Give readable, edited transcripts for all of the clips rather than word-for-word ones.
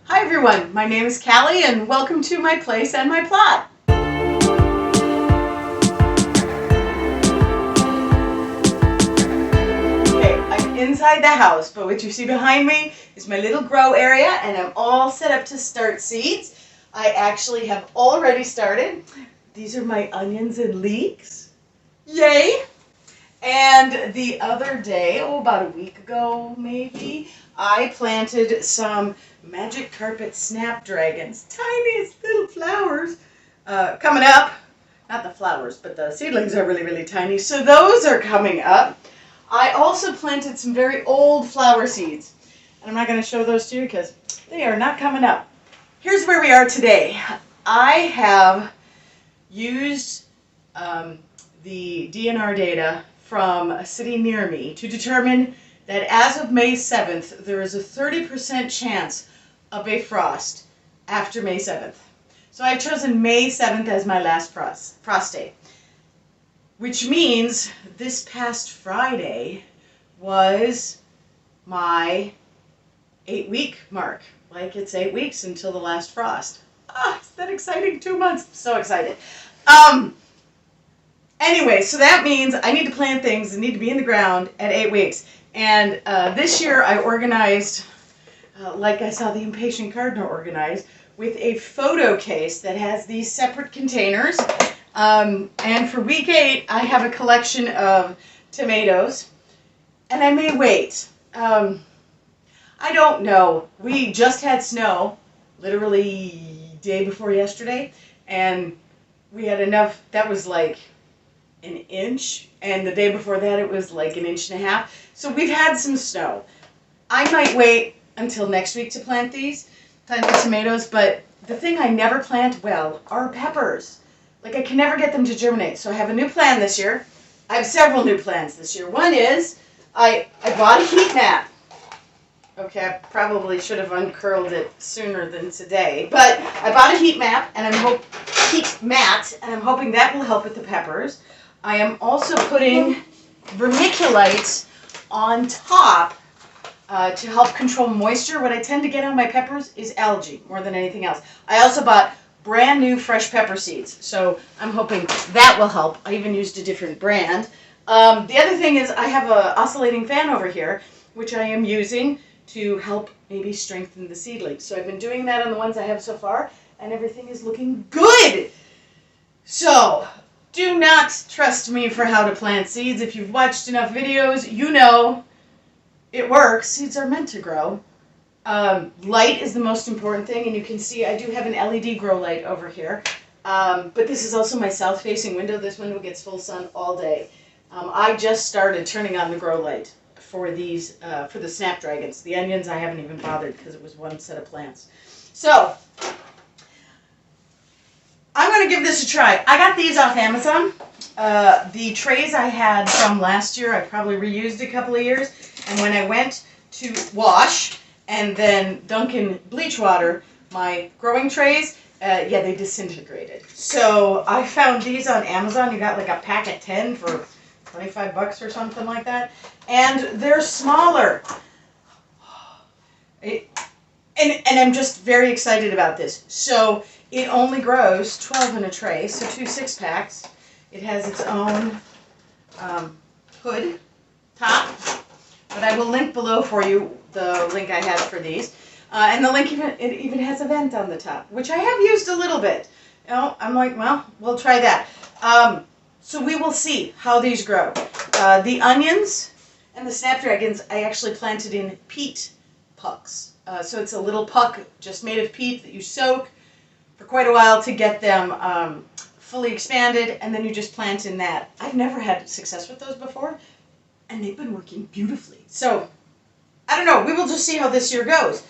Hi everyone, my name is Callie and welcome to my place and my plot. Okay, I'm inside the house, but what you see behind me is my little grow area and I'm all set up to start seeds. I actually have already started. These are my onions and leeks. Yay! And the other day, about a week ago maybe, I planted some magic carpet snapdragons, tiniest little flowers, coming up. Not the flowers, but the seedlings are really, really tiny, so those are coming up. I also planted some very old flower seeds, and I'm not going to show those to you because they are not coming up. Here's where we are today. I have used the DNR data from a city near me to determine that as of May 7th, there is a 30% chance of a frost after May 7th. So I've chosen May 7th as my last frost day, which means this past Friday was my 8-week mark. Like, it's 8 weeks until the last frost. Is that exciting? 2 months. I'm so excited. Anyway, so that means I need to plant things that need to be in the ground at 8 weeks. And this year I organized, like I saw the Impatient Gardener organize, with a photo case that has these separate containers. And for week 8, I have a collection of tomatoes. And I may wait. I don't know. We just had snow, literally day before yesterday. And we had enough, that was like an inch, and the day before that it was like 1.5 inches. So we've had some snow. I might wait until next week to plant the tomatoes, but the thing I never plant well are peppers. Like, I can never get them to germinate. So I have a new plan this year. I have several new plans this year. One is I bought a heat map. Okay, I probably should have uncurled it sooner than today, but I bought a heat map and heat mat, and I'm hoping that will help with the peppers. I am also putting vermiculite on top to help control moisture. What I tend to get on my peppers is algae more than anything else. I also bought brand new fresh pepper seeds, so I'm hoping that will help. I even used a different brand. The other thing is I have an oscillating fan over here, which I am using to help maybe strengthen the seedlings. So I've been doing that on the ones I have so far, and everything is looking good. So do not trust me for how to plant seeds. If you've watched enough videos, you know it works. Seeds are meant to grow. Light is the most important thing, and you can see I do have an LED grow light over here. But this is also my south-facing window. This window gets full sun all day. I just started turning on the grow light for these, for the snapdragons. The onions I haven't even bothered because it was one set of plants. So I'm going to give this a try. I got these off Amazon. The trays I had from last year, I probably reused a couple of years. And when I went to wash and then dunk in bleach water my growing trays, yeah, they disintegrated. So I found these on Amazon. You got like a pack of 10 for $25 or something like that. And they're smaller. And I'm just very excited about this. So it only grows 12 in a tray, so 2 6-packs. It has its own hood top, but I will link below for you the link I had for these. And the link, it even has a vent on the top, which I have used a little bit. You know, I'm like, well, we'll try that. So we will see how these grow. The onions and the snapdragons I actually planted in peat pucks. So it's a little puck just made of peat that you soak for quite a while to get them fully expanded, and then you just plant in that. I've never had success with those before, and they've been working beautifully. So I don't know, we will just see how this year goes,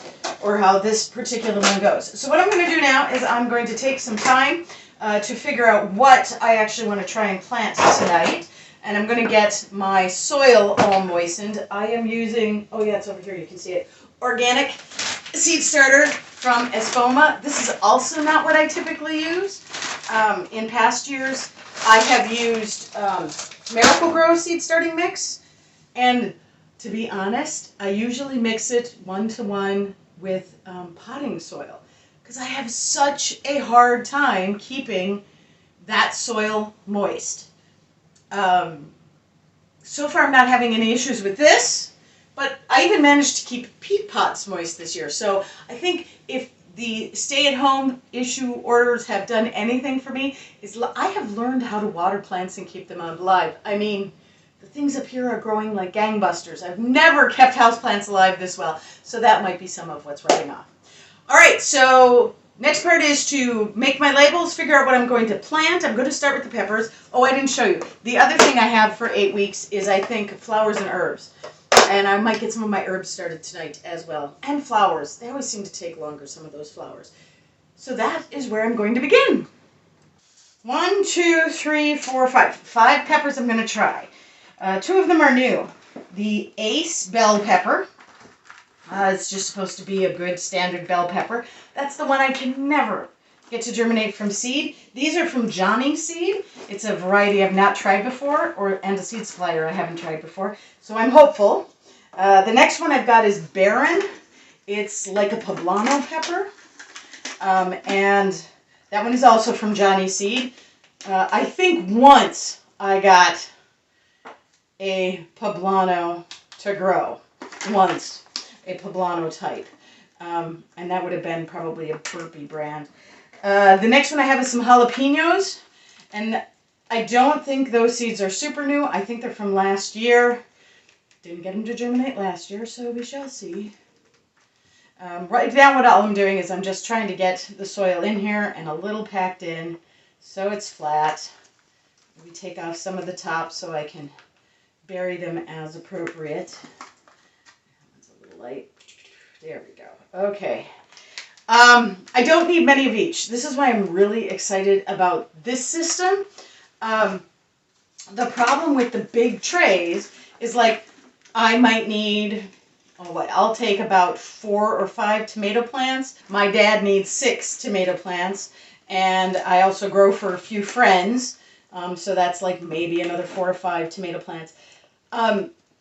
or how this particular one goes. So what I'm going to do now is I'm going to take some time to figure out what I actually want to try and plant tonight. And I'm going to get my soil all moistened. I am using, oh yeah, it's over here, you can see it, organic seed starter from Espoma. This is also not what I typically use. In past years, I have used Miracle-Gro seed starting mix. And to be honest, I usually mix it 1-to-1 with potting soil because I have such a hard time keeping that soil moist. So far I'm not having any issues with this, but I even managed to keep peat pots moist this year. So I think if the stay-at-home issue orders have done anything for me, is I have learned how to water plants and keep them alive. I mean, the things up here are growing like gangbusters. I've never kept houseplants alive this well, so that might be some of what's rubbing off. All right, so next part is to make my labels, figure out what I'm going to plant. I'm going to start with the peppers. Oh, I didn't show you. The other thing I have for 8 weeks is, I think, flowers and herbs. And I might get some of my herbs started tonight as well. And flowers. They always seem to take longer, some of those flowers. So that is where I'm going to begin. 1, 2, 3, 4, 5. 5 peppers I'm going to try. 2 of them are new. The Ace bell pepper. It's just supposed to be a good standard bell pepper. That's the one I can never get to germinate from seed. These are from Johnny Seed. It's a variety I've not tried before, and a seed supplier I haven't tried before. So I'm hopeful. The next one I've got is Barren. It's like a poblano pepper. And that one is also from Johnny Seed. I think once I got a poblano to grow. Once. A poblano type. And that would have been probably a burpee brand. The next one I have is some jalapenos. And I don't think those seeds are super new. I think they're from last year. Didn't get them to germinate last year, so we shall see. Right now what all I'm doing is I'm just trying to get the soil in here and a little packed in so it's flat. We take off some of the top so I can bury them as appropriate. That's a little light. There we go. Okay. I don't need many of each. This is why I'm really excited about this system. The problem with the big trays is, like, I might need, I'll take about 4 or 5 tomato plants. My dad needs 6 tomato plants. And I also grow for a few friends. So that's like maybe another 4 or 5 tomato plants.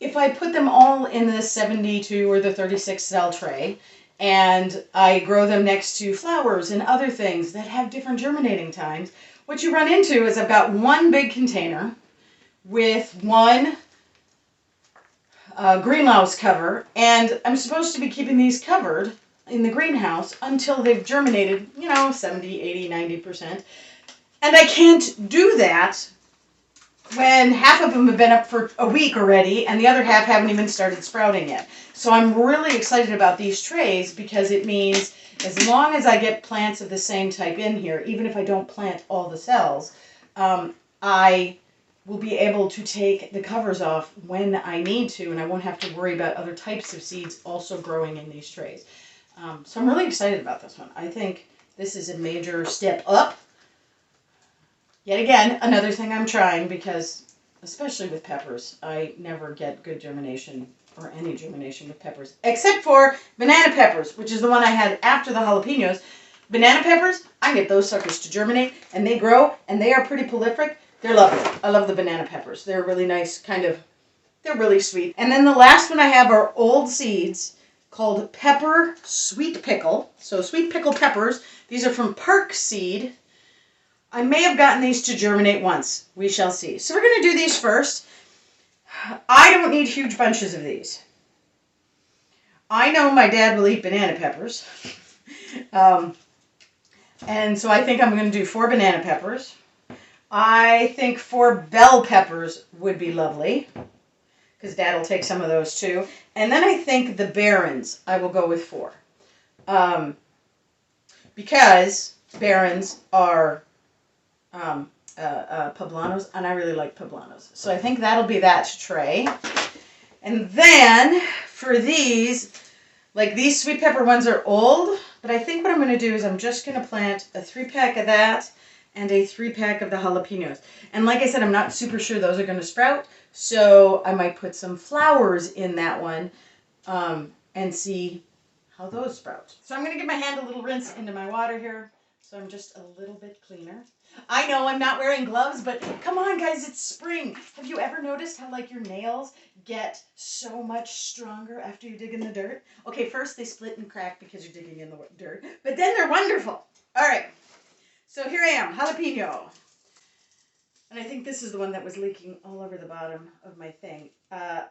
If I put them all in the 72 or the 36 cell tray, and I grow them next to flowers and other things that have different germinating times, what you run into is I've got one big container with one greenhouse cover, and I'm supposed to be keeping these covered in the greenhouse until they've germinated, 70, 80, 90%. And I can't do that when half of them have been up for a week already and the other half haven't even started sprouting yet. So I'm really excited about these trays because it means as long as I get plants of the same type in here, even if I don't plant all the cells, I will be able to take the covers off when I need to, and I won't have to worry about other types of seeds also growing in these trays. So I'm really excited about this one. I think this is a major step up. Yet again, another thing I'm trying because, especially with peppers, I never get good germination or any germination with peppers, except for banana peppers, which is the one I had after the jalapenos. Banana peppers, I get those suckers to germinate, and they grow, and they are pretty prolific. They're lovely. I love the banana peppers. They're really nice, they're really sweet. And then the last one I have are old seeds called Pepper Sweet Pickle. So sweet pickle peppers. These are from Park Seed. I may have gotten these to germinate once. We shall see. So we're going to do these first. I don't need huge bunches of these. I know my dad will eat banana peppers. And so I think I'm going to do 4 banana peppers. I think 4 bell peppers would be lovely, because Dad will take some of those too. And then I think the Barrens I will go with 4. Because Barrens are poblanos, and I really like poblanos. So I think that'll be that tray. And then for these, like these sweet pepper ones are old, but I think what I'm going to do is I'm just going to plant a 3-pack of that and a 3-pack of the jalapenos. And like I said, I'm not super sure those are going to sprout, so I might put some flowers in that one and see how those sprout. So I'm going to give my hand a little rinse into my water here. So I'm just a little bit cleaner. I know I'm not wearing gloves, but come on, guys, it's spring. Have you ever noticed how, like, your nails get so much stronger after you dig in the dirt? Okay, first they split and crack because you're digging in the dirt, but then they're wonderful. All right, so here I am, jalapeno. And I think this is the one that was leaking all over the bottom of my thing.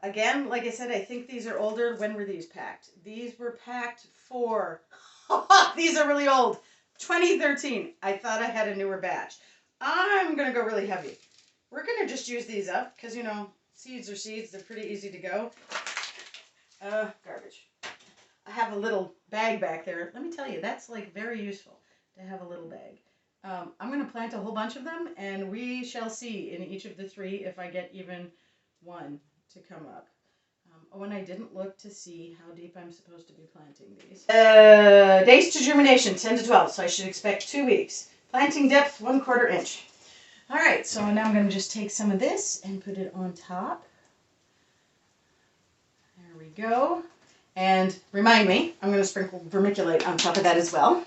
Again, like I said, I think these are older. When were these packed? These were packed for, these are really old. 2013. I thought I had a newer batch. I'm going to go really heavy. We're going to just use these up because, you know, seeds are seeds. They're pretty easy to go. Garbage. I have a little bag back there. Let me tell you, that's like very useful to have a little bag. I'm going to plant a whole bunch of them, and we shall see in each of the three if I get even one to come up. Oh, and I didn't look to see how deep I'm supposed to be planting these. Days to germination, 10 to 12, so I should expect 2 weeks. Planting depth, 1/4 inch. All right, so now I'm going to just take some of this and put it on top. There we go. And remind me, I'm going to sprinkle vermiculite on top of that as well.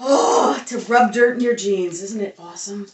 Oh, to rub dirt in your jeans. Isn't it awesome?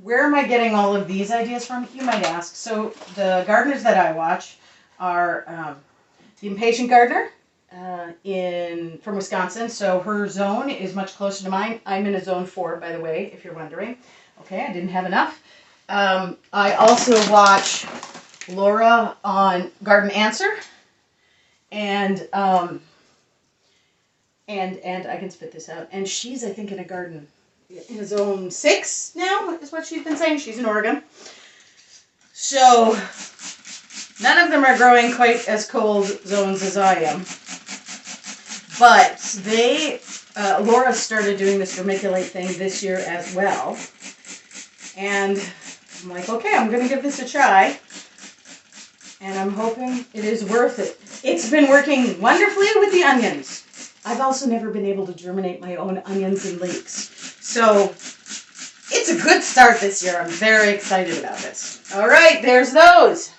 Where am I getting all of these ideas from, you might ask? So the gardeners that I watch are the Impatient Gardener from Wisconsin. So her zone is much closer to mine. I'm in a zone 4, by the way, if you're wondering. Okay, I didn't have enough. I also watch Laura on Garden Answer, and I can spit this out. And she's, I think, in a zone 6 now, is what she's been saying. She's in Oregon. So none of them are growing quite as cold zones as I am. But Laura started doing this vermiculite thing this year as well. And I'm like, okay, I'm going to give this a try. And I'm hoping it is worth it. It's been working wonderfully with the onions. I've also never been able to germinate my own onions and leeks. So it's a good start this year. I'm very excited about this. All right, there's those.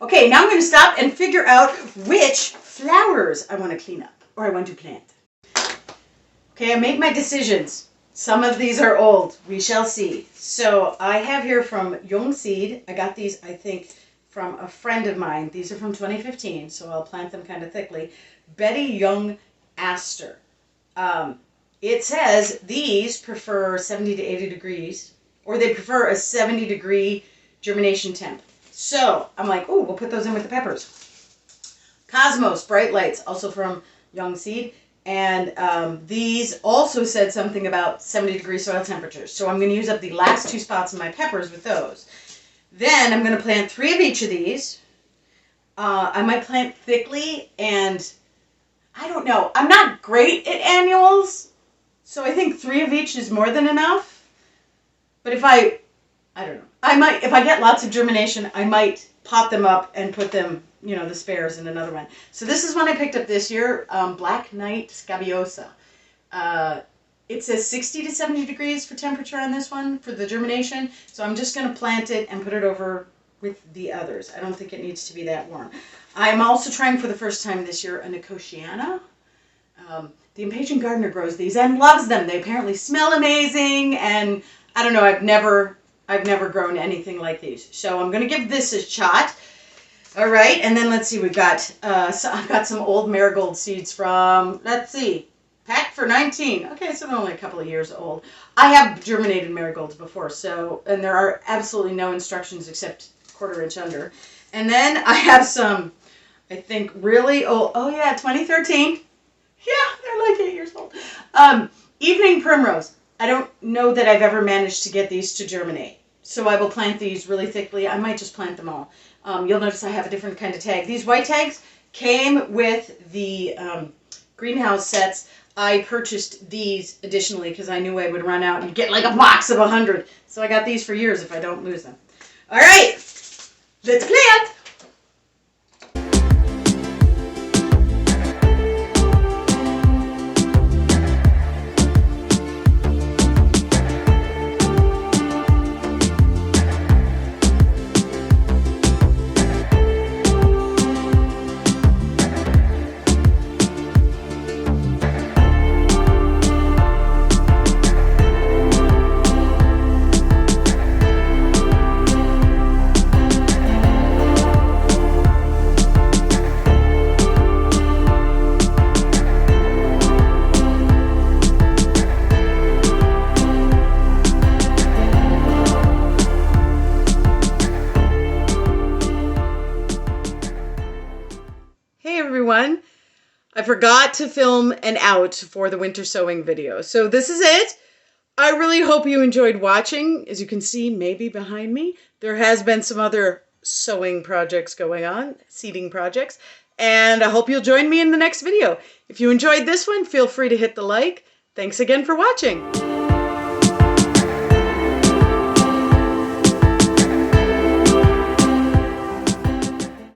Okay, now I'm going to stop and figure out which flowers I want to clean up or I want to plant. Okay, I made my decisions. Some of these are old. We shall see. So I have here from Young Seed. I got these, I think, from a friend of mine. These are from 2015, so I'll plant them kind of thickly. Betty Young Aster. It says these prefer 70 to 80 degrees, or they prefer a 70-degree germination temp. So I'm like, oh, we'll put those in with the peppers. Cosmos Bright Lights, also from Young Seed. And these also said something about 70-degree soil temperatures. So I'm going to use up the last 2 spots in my peppers with those. Then I'm going to plant 3 of each of these. I might plant thickly, and I don't know. I'm not great at annuals, so I think 3 of each is more than enough. But I don't know. If I get lots of germination, I might pot them up and put them, the spares in another one. So this is one I picked up this year, Black Knight Scabiosa. It says 60 to 70 degrees for temperature on this one for the germination. So I'm just going to plant it and put it over with the others. I don't think it needs to be that warm. I'm also trying for the first time this year a Nicotiana. The Impatient Gardener grows these and loves them. They apparently smell amazing, and I don't know, I've never grown anything like these. So I'm going to give this a shot. All right, and then let's see, I've got some old marigold seeds from, let's see, packed for 19. Okay, so they're only a couple of years old. I have germinated marigolds before, and there are absolutely no instructions except 1/4 inch under. And then I have some I think really old. Oh yeah, 2013. Yeah, they're like 8 years old. Evening primrose. I don't know that I've ever managed to get these to germinate. So I will plant these really thickly. I might just plant them all. You'll notice I have a different kind of tag. These white tags came with the greenhouse sets. I purchased these additionally because I knew I would run out and get like a box of 100. So I got these for years if I don't lose them. All right, let's plant. Hey everyone, I forgot to film an out for the winter sewing video. So this is it. I really hope you enjoyed watching. As you can see, maybe behind me, there has been some other sewing projects going on, seeding projects, and I hope you'll join me in the next video. If you enjoyed this one, feel free to hit the like. Thanks again for watching.